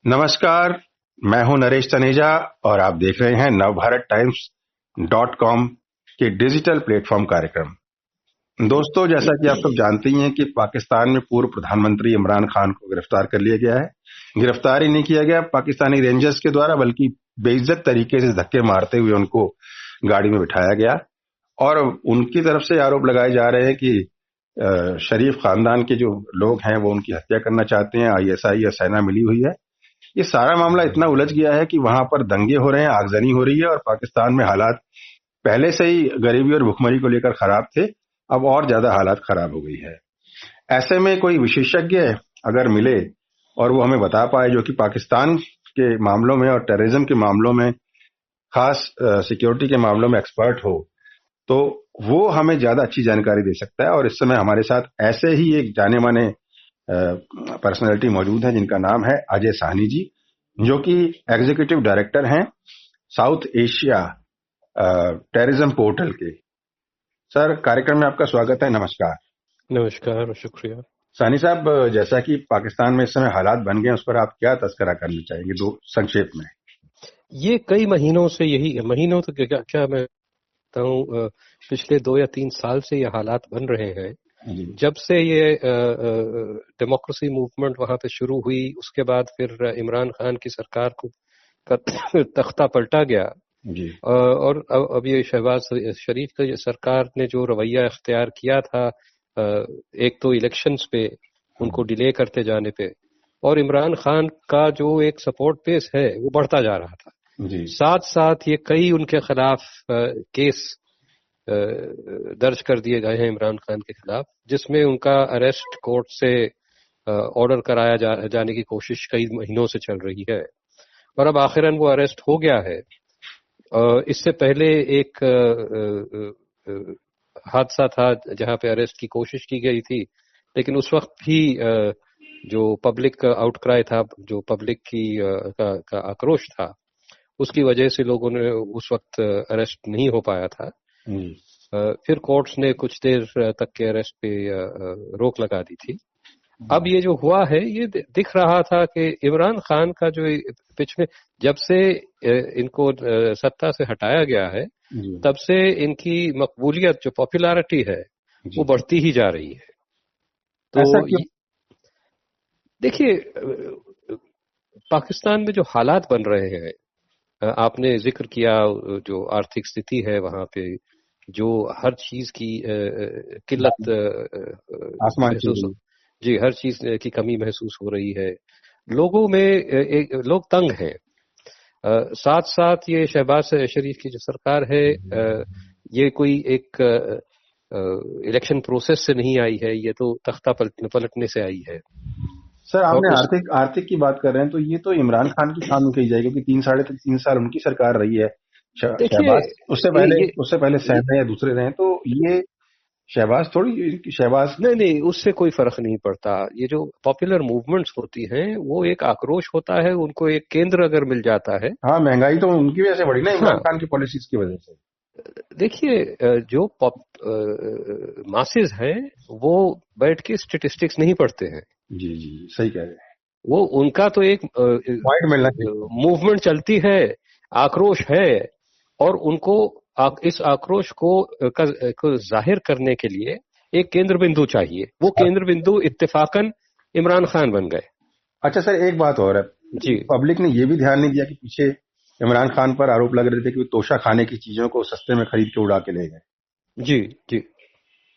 नमस्कार। मैं हूं नरेश तनेजा और आप देख रहे हैं नवभारत टाइम्स.com के डिजिटल प्लेटफॉर्म कार्यक्रम। दोस्तों, जैसा कि आप सब जानते ही हैं कि पाकिस्तान में पूर्व प्रधानमंत्री इमरान खान को गिरफ्तार कर लिया गया है। गिरफ्तार ही नहीं किया गया पाकिस्तानी रेंजर्स के द्वारा, बल्कि बेइज्जत तरीके से धक्के मारते हुए उनको गाड़ी में बिठाया गया और उनकी तरफ से आरोप लगाए जा रहे हैं कि शरीफ खानदान के जो लोग हैं वो उनकी हत्या करना चाहते हैं। आईएसआई या सेना मिली हुई है। ये सारा मामला इतना उलझ गया है कि वहां पर दंगे हो रहे हैं, आगजनी हो रही है और पाकिस्तान में हालात पहले से ही गरीबी और भुखमरी को लेकर खराब थे, अब और ज्यादा हालात खराब हो गई है। ऐसे में कोई विशेषज्ञ अगर मिले और वो हमें बता पाए, जो कि पाकिस्तान के मामलों में और टेररिज्म के मामलों में, खास सिक्योरिटी के मामलों में एक्सपर्ट हो, तो वो हमें ज्यादा अच्छी जानकारी दे सकता है। और इस समय हमारे साथ ऐसे ही एक जाने माने पर्सनैलिटी मौजूद है जिनका नाम है अजय साहनी जी, जो कि एग्जीक्यूटिव डायरेक्टर हैं साउथ एशिया टेररिज्म पोर्टल के। सर, कार्यक्रम में आपका स्वागत है। नमस्कार। नमस्कार, शुक्रिया। साहनी साहब, जैसा कि पाकिस्तान में इस समय हालात बन गए, उस पर आप क्या तस्करा करना चाहेंगे, दो संक्षेप में? ये कई महीनों से यही महीनों तो क्या मैं बताऊं, पिछले 2 या 3 साल से ये हालात बन रहे हैं। जब से ये डेमोक्रेसी मूवमेंट वहां पे शुरू हुई, उसके बाद फिर इमरान खान की सरकार को तख्ता पलटा गया जी। और अब ये शहबाज शरीफ की सरकार ने जो रवैया इख्तियार किया था, एक तो इलेक्शंस पे उनको डिले करते जाने पे, और इमरान खान का जो एक सपोर्ट बेस है वो बढ़ता जा रहा था जी। साथ साथ ये कई उनके खिलाफ केस दर्ज कर दिए गए हैं इमरान खान के खिलाफ, जिसमें उनका अरेस्ट कोर्ट से ऑर्डर कराया जाने की कोशिश कई महीनों से चल रही है और अब आखिरन वो अरेस्ट हो गया है। इससे पहले एक हादसा था जहां पे अरेस्ट की कोशिश की गई थी, लेकिन उस वक्त भी जो पब्लिक आउटक्राई था, जो पब्लिक की का आक्रोश था, उसकी वजह से लोगों ने उस वक्त अरेस्ट नहीं हो पाया था। फिर कोर्ट्स ने कुछ देर तक के अरेस्ट पे रोक लगा दी थी। अब ये जो हुआ है, ये दिख रहा था कि इमरान खान का जो पिछले जब से इनको सत्ता से हटाया गया है, तब से इनकी मकबूलियत, जो पॉपुलैरिटी है, वो बढ़ती ही जा रही है। तो देखिए, पाकिस्तान में जो हालात बन रहे हैं, आपने जिक्र किया, जो आर्थिक स्थिति है वहां पे, जो हर चीज की किल्लत महसूस, जी, हर चीज की कमी महसूस हो रही है। लोगों में लोग तंग हैं। साथ साथ ये शहबाज शरीफ की जो सरकार है, ये कोई एक इलेक्शन प्रोसेस से नहीं आई है, ये तो तख्ता पलटने से आई है। सर, आपने आर्थिक की बात कर रहे हैं, तो ये तो इमरान खान की खामी कही जाएगी, क्योंकि 3 साल उनकी सरकार रही है। शहबाज उससे पहले सहना या दूसरे रहे, तो ये शहबाज थोड़ी शहबाज नहीं, उससे कोई फर्क नहीं पड़ता। ये जो पॉपुलर मूवमेंट्स होती हैं, वो एक आक्रोश होता है, उनको एक केंद्र अगर मिल जाता है। हाँ, महंगाई तो उनकी वजह से बढ़ी ना, इमरान खान की पॉलिसीज की वजह से। देखिए, जो मासेस हैं, वो बैठ के स्टेटिस्टिक्स नहीं पढ़ते हैं। जी जी, सही कह रहे हैं। वो उनका तो एक मूवमेंट चलती है, आक्रोश है, और उनको इस आक्रोश को जाहिर करने के लिए एक केंद्र बिंदु चाहिए। वो केंद्र बिंदु इत्तेफाकन इमरान खान बन गए। अच्छा सर, एक बात और है जी, पब्लिक ने ये भी ध्यान नहीं दिया कि पीछे इमरान खान पर आरोप लग रहे थे कि वो तोशा खाने की चीजों को सस्ते में खरीद के उड़ा के ले गए। जी जी,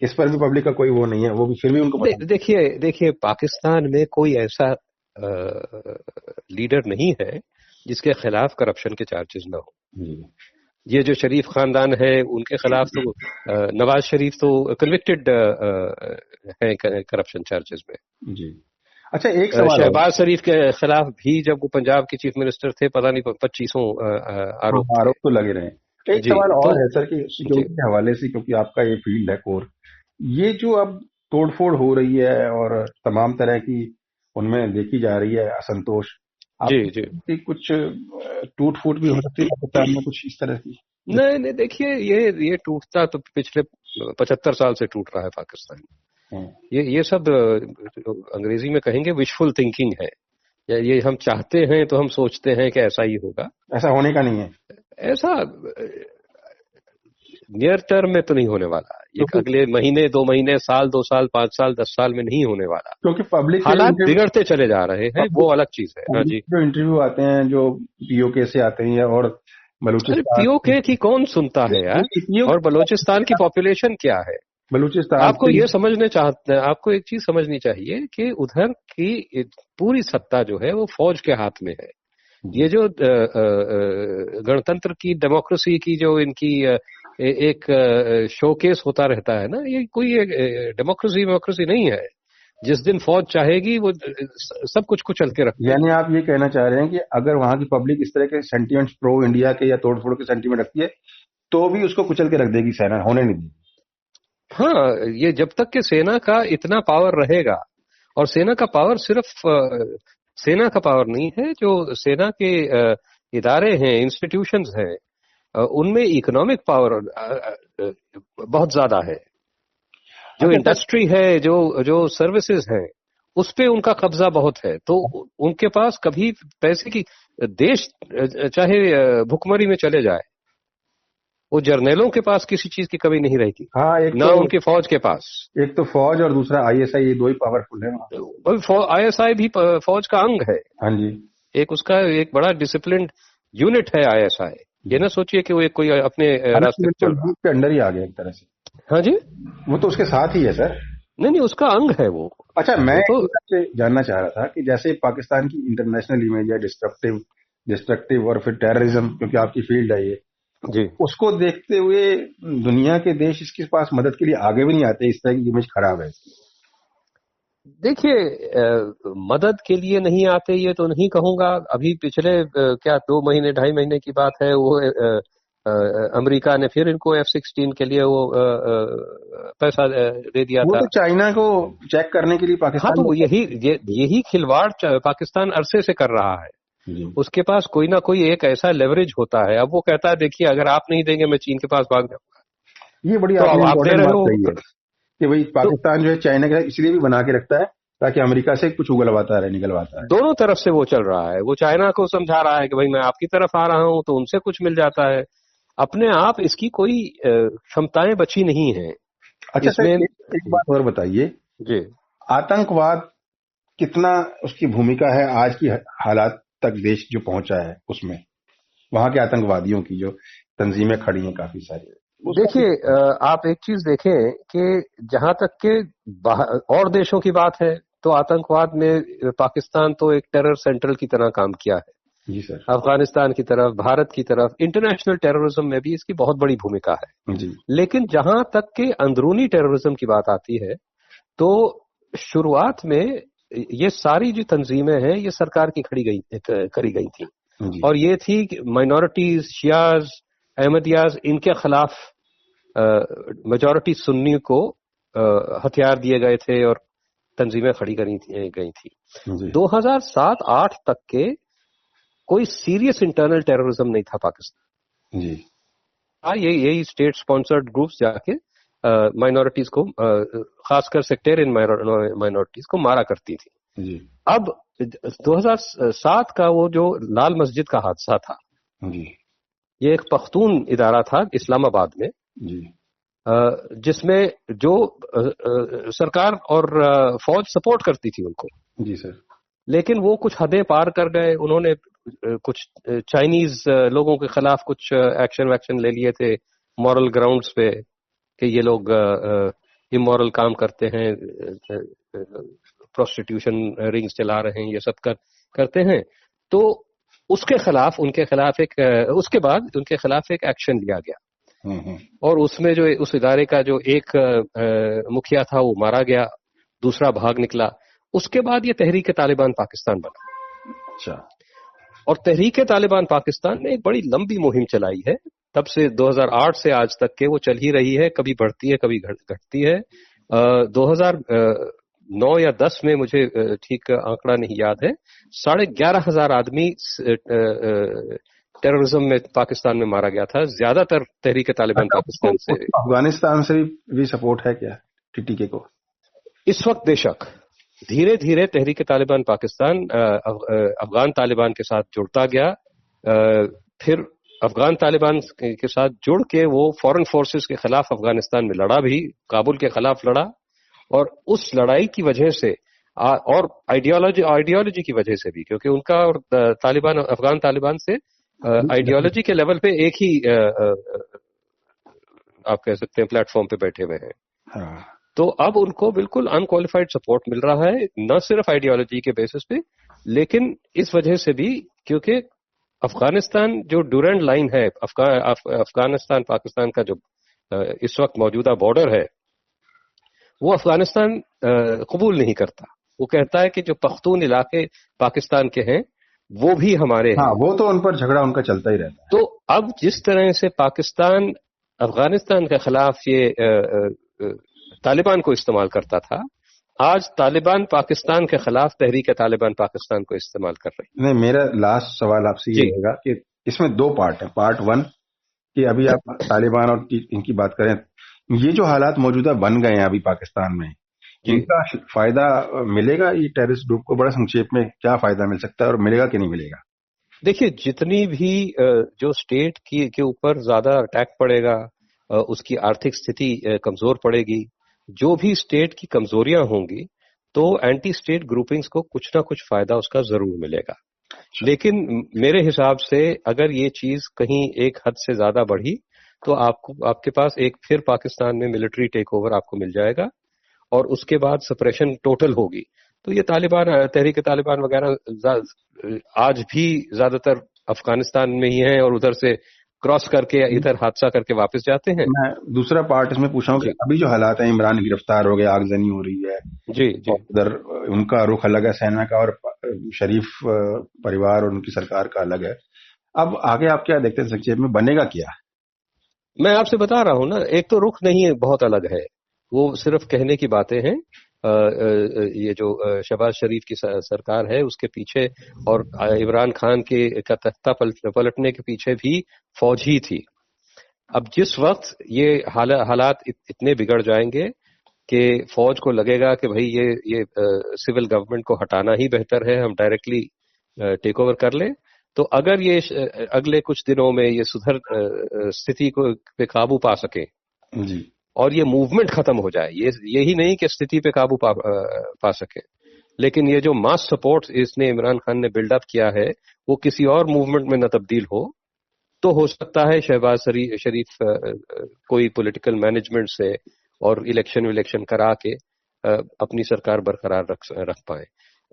इस पर भी पब्लिक का कोई वो नहीं है, वो भी फिर भी उनको देखिए, पाकिस्तान में कोई ऐसा लीडर नहीं है जिसके खिलाफ करप्शन के चार्जेस ना हो। ये जो शरीफ खानदान है, उनके खिलाफ तो नवाज शरीफ तो कन्विक्टेड है करप्शन चार्जेस में। जी। अच्छा, एक सवाल, शहबाज शरीफ के खिलाफ भी जब वो पंजाब के चीफ मिनिस्टर थे, पता नहीं 25 आरोप तो लगे रहे। एक सवाल और है सर, कि सिक्योरिटी के हवाले से, क्योंकि आपका ये फील्ड है कोर, ये जो अब तोड़फोड़ हो रही है और तमाम तरह की उनमें देखी जा रही है असंतोष, जी, कुछ टूट फूट भी हो सकती है पाकिस्तान में कुछ इस तरह की? नहीं, देखिए, ये टूटता तो पिछले 75 साल से टूट रहा है पाकिस्तान। ये सब अंग्रेजी में कहेंगे विशफुल थिंकिंग है। या ये हम चाहते हैं तो हम सोचते हैं कि ऐसा ही होगा, ऐसा होने का नहीं है। ऐसा नियर टर्म में तो नहीं होने वाला, ये अगले महीने, 2 महीने, साल, 2 साल, 5 साल, 10 साल में नहीं होने वाला, क्योंकि पब्लिक हालात बिगड़ते चले जा रहे हैं, वो अलग चीज है। हाँ जी। जो इंटरव्यू आते हैं, जो पीओके से आते हैं और बलूचिस्तान, पीओके की कौन सुनता है यार, और बलूचिस्तान की पॉपुलेशन क्या है? बलूचिस्तान आपको ये समझने चाहते हैं, आपको एक चीज समझनी चाहिए कि उधर की पूरी सत्ता जो है वो फौज के हाथ में है। ये जो गणतंत्र की, डेमोक्रेसी की जो इनकी एक शोकेस होता रहता है ना, ये कोई डेमोक्रेसी नहीं है। जिस दिन फौज चाहेगी वो सब कुछ कुचल के रखती है। यानी आप ये कहना चाह रहे हैं कि अगर वहां की पब्लिक इस तरह के सेंटिमेंट्स प्रो इंडिया के या तोड़ फोड़ के सेंटिमेंट रखती है तो भी उसको कुचल के रख देगी सेना, होने नहीं देगी। हाँ, ये जब तक कि सेना का इतना पावर रहेगा, और सेना का पावर सिर्फ सेना का पावर नहीं है, जो सेना के इदारे हैं, इंस्टीट्यूशंस हैं, उनमें इकोनॉमिक पावर बहुत ज्यादा है। जो इंडस्ट्री है, जो सर्विसेज है, उस पे उनका कब्जा बहुत है। तो उनके पास कभी पैसे की, देश चाहे भुखमरी में चले जाए, वो जर्नैलों के पास किसी चीज की कमी नहीं रहेगी। हाँ, एक ना तो उनके फौज के पास। एक तो फौज और दूसरा आईएसआई, ये दो ही पावरफुल है। आईएसआई भी फौज का अंग है। हाँ जी। एक उसका एक बड़ा डिसिप्लिन यूनिट है आईएसआई। ये ना सोचिए कि वो एक कोई अपने रास्ते पे चल रहा है, के अंडर ही आ गया एक तरह से। हाँ जी, वो तो उसके साथ ही है सर। नहीं, उसका अंग है वो। अच्छा, मैं आपसे जानना चाह रहा था कि जैसे पाकिस्तान की इंटरनेशनल इमेज है डिस्ट्रक्टिव और फिर टेररिज्म, क्योंकि आपकी फील्ड है ये जी, उसको देखते हुए दुनिया के देश इसके पास मदद के लिए आगे भी नहीं आते, इस तरह की इमेज खराब है। देखिए, मदद के लिए नहीं आते ये तो नहीं कहूंगा। अभी पिछले क्या 2 महीने 2.5 महीने की बात है, वो अमेरिका ने फिर इनको F-16 के लिए वो पैसा दे दिया था। वो तो चाइना को चेक करने के लिए पाकिस्तान। हाँ, तो यही खिलवाड़ पाकिस्तान अरसे से कर रहा है। उसके पास कोई ना कोई एक ऐसा लेवरेज होता है। अब वो कहता है, देखिए अगर आप नहीं देंगे मैं चीन के पास भाग जाऊंगा। ये बड़ी तो आप दे रहे हो कि भाई पाकिस्तान जो है चाइना के इसलिए भी बना के रखता है ताकि अमेरिका से कुछ उगलवाता रहे, निकलवाता है। दोनों तरफ से वो चल रहा है। वो चाइना को समझा रहा है कि भाई मैं आपकी तरफ आ रहा हूं तो उनसे कुछ मिल जाता है। अपने आप इसकी कोई क्षमताएं बची नहीं है। अच्छा सर, एक बात और बताइए जी, आतंकवाद कितना उसकी भूमिका है आज की हालात तक देश जो पहुंचा है उसमें, वहां के आतंकवादियों की जो तंजीमें खड़ी हैं काफी सारी। देखिए, आप एक चीज देखें कि जहां तक के और देशों की बात है तो आतंकवाद में पाकिस्तान तो एक टेरर सेंट्रल की तरह काम किया है। जी सर। अफगानिस्तान की तरफ, भारत की तरफ, इंटरनेशनल टेररिज्म में भी इसकी बहुत बड़ी भूमिका है। जी। लेकिन जहां तक के अंदरूनी टेररिज्म की बात आती है तो शुरुआत में ये सारी जो तंजीमें हैं ये सरकार की करी गई थी। और ये थी कि माइनॉरिटीज, शियाज, अहमदियाज, इनके खिलाफ मेजॉरिटी सुन्नी को हथियार दिए गए थे और तंजीमें खड़ी करी गई थी। 2007-8 तक के कोई सीरियस इंटरनल टेररिज्म नहीं था पाकिस्तान जी। यही स्टेट स्पॉन्सर्ड ग्रुप्स जाके माइनॉरिटीज को, खासकर सेक्टेरियन माइनॉरिटीज को मारा करती थी। जी। अब 2007 का वो जो लाल मस्जिद का हादसा था, जी, ये एक पख्तून इदारा था इस्लामाबाद में, जी, जिसमें जो सरकार और फौज सपोर्ट करती थी उनको। जी सर। लेकिन वो कुछ हदें पार कर गए। उन्होंने कुछ चाइनीज लोगों के खिलाफ कुछ एक्शन ले लिए थे मॉरल ग्राउंड्स पे कि ये लोग इमोरल काम करते हैं, प्रोस्टिट्यूशन रिंग्स चला रहे हैं, ये सब करते हैं। तो उसके खिलाफ उसके बाद उनके खिलाफ एक एक्शन लिया गया। और उसमें जो उस इदारे का जो एक मुखिया था वो मारा गया, दूसरा भाग निकला। उसके बाद ये तहरीक-ए-तालिबान पाकिस्तान बना। अच्छा। और तहरीक-ए-तालिबान पाकिस्तान ने एक बड़ी लंबी मुहिम चलाई है। तब से 2008 से आज तक के वो चल ही रही है, कभी बढ़ती है कभी घटती है। 2009 या 10 में मुझे ठीक आंकड़ा नहीं याद है, 11,500 आदमी टेररिज्म में पाकिस्तान में मारा गया था। ज्यादातर तहरीक-ए-तालिबान पाकिस्तान से। अफगानिस्तान से भी सपोर्ट है क्या टीटीके को? इस वक्त बेशक धीरे धीरे तहरीक तालिबान पाकिस्तान अफगान तालिबान के साथ जुड़ता गया। फिर अफगान तालिबान के साथ जुड़ के वो फॉरेन फोर्सेस के खिलाफ अफगानिस्तान में लड़ा भी, काबुल के खिलाफ लड़ा, और उस लड़ाई की वजह से और आइडियोलॉजी की वजह से भी, क्योंकि उनका और तालिबान, अफगान तालिबान से आइडियोलॉजी के लेवल पे एक ही आप कह सकते हैं प्लेटफॉर्म पे बैठे हुए हैं। हाँ। तो अब उनको बिल्कुल अनक्वालिफाइड सपोर्ट मिल रहा है, न सिर्फ आइडियोलॉजी के बेसिस पे, लेकिन इस वजह से भी क्योंकि अफगानिस्तान जो ड्यूरेंट लाइन है, अफगानिस्तान पाकिस्तान का जो इस वक्त मौजूदा बॉर्डर है, वो अफगानिस्तान कबूल नहीं करता। वो कहता है कि जो पख्तून इलाके पाकिस्तान के हैं वो भी हमारे हैं। हाँ, वो तो उन पर झगड़ा उनका चलता ही रहता है। तो अब जिस तरह से पाकिस्तान अफगानिस्तान के खिलाफ ये तालिबान को इस्तेमाल करता था, आज तालिबान पाकिस्तान के खिलाफ तहरीक तालिबान पाकिस्तान को इस्तेमाल कर रही है। नहीं, मेरा लास्ट सवाल आपसे ये रहेगा कि इसमें 2 पार्ट है। पार्ट 1 कि अभी आप तालिबान और इनकी बात करें, ये जो हालात मौजूदा बन गए हैं अभी पाकिस्तान में, इनका फायदा मिलेगा ये टेररिस्ट ग्रुप को? बड़ा संक्षेप में क्या फायदा मिल सकता है और मिलेगा कि नहीं मिलेगा? देखिए, जितनी भी जो स्टेट के ऊपर ज्यादा अटैक पड़ेगा, उसकी आर्थिक स्थिति कमजोर पड़ेगी, जो भी स्टेट की कमजोरियां होंगी, तो एंटी स्टेट ग्रुपिंग्स को कुछ ना कुछ फायदा उसका जरूर मिलेगा। लेकिन मेरे हिसाब से अगर ये चीज कहीं एक हद से ज्यादा बढ़ी तो आपके पास एक फिर पाकिस्तान में मिलिट्री टेक ओवर आपको मिल जाएगा, और उसके बाद सप्रेशन टोटल होगी। तो ये तालिबान, तहरीक तालिबान वगैरह आज भी ज्यादातर अफगानिस्तान में ही है और उधर से क्रॉस करके इधर हादसा करके वापस जाते हैं। मैं दूसरा पार्ट इसमें पूछा हूँ कि अभी जो हालात है, इमरान गिरफ्तार हो गए, आगजनी हो रही है, जी उधर उनका रुख अलग है, सेना का, और शरीफ परिवार और उनकी सरकार का अलग है। अब आगे आप क्या देखते हैं, संक्षेप में बनेगा क्या? मैं आपसे बता रहा हूं ना, एक तो रुख नहीं है, बहुत अलग है, वो सिर्फ कहने की बातें हैं। ये जो शहबाज शरीफ की सरकार है उसके पीछे, और इमरान खान का तख्ता पलटने के पीछे भी फौज ही थी। अब जिस वक्त ये हालात इतने बिगड़ जाएंगे कि फौज को लगेगा कि भाई ये सिविल गवर्नमेंट को हटाना ही बेहतर है, हम डायरेक्टली टेक ओवर कर लें, तो अगर ये अगले कुछ दिनों में ये सुधर स्थिति को पे काबू पा सके जी, और ये मूवमेंट खत्म हो जाए, यही नहीं कि स्थिति पे काबू पा सके, लेकिन ये जो मास सपोर्ट इसने इमरान खान ने बिल्डअप किया है वो किसी और मूवमेंट में न तब्दील हो सकता है शहबाज शरीफ कोई पॉलिटिकल मैनेजमेंट से और इलेक्शन करा के अपनी सरकार बरकरार रख पाए।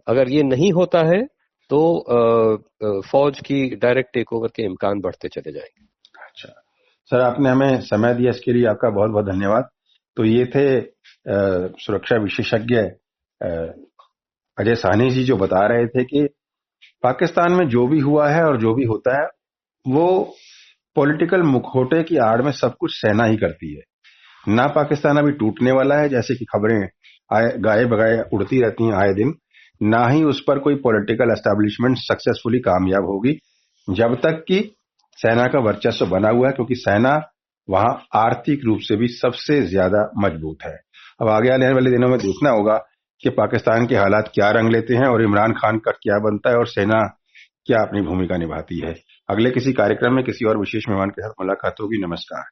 अगर ये नहीं होता है तो फौज की डायरेक्ट टेक ओवर के इम्कान बढ़ते चले जाएंगे। अच्छा सर, आपने हमें समय दिया, इसके लिए आपका बहुत बहुत धन्यवाद। तो ये थे सुरक्षा विशेषज्ञ अजय साहनी जी, जो बता रहे थे कि पाकिस्तान में जो भी हुआ है और जो भी होता है वो पॉलिटिकल मुखौटे की आड़ में सब कुछ सेना ही करती है। ना पाकिस्तान अभी टूटने वाला है, जैसे कि खबरें गाये बगाए उड़ती रहती हैं आए दिन, ना ही उस पर कोई पॉलिटिकल एस्टैब्लिशमेंट सक्सेसफुली कामयाब होगी जब तक कि सेना का वर्चस्व बना हुआ है, क्योंकि सेना वहां आर्थिक रूप से भी सबसे ज्यादा मजबूत है। अब आगे आने वाले दिनों में देखना होगा कि पाकिस्तान के हालात क्या रंग लेते हैं और इमरान खान का क्या बनता है और सेना क्या अपनी भूमिका निभाती है। अगले किसी कार्यक्रम में किसी और विशेष मेहमान के साथ मुलाकात होगी। नमस्कार।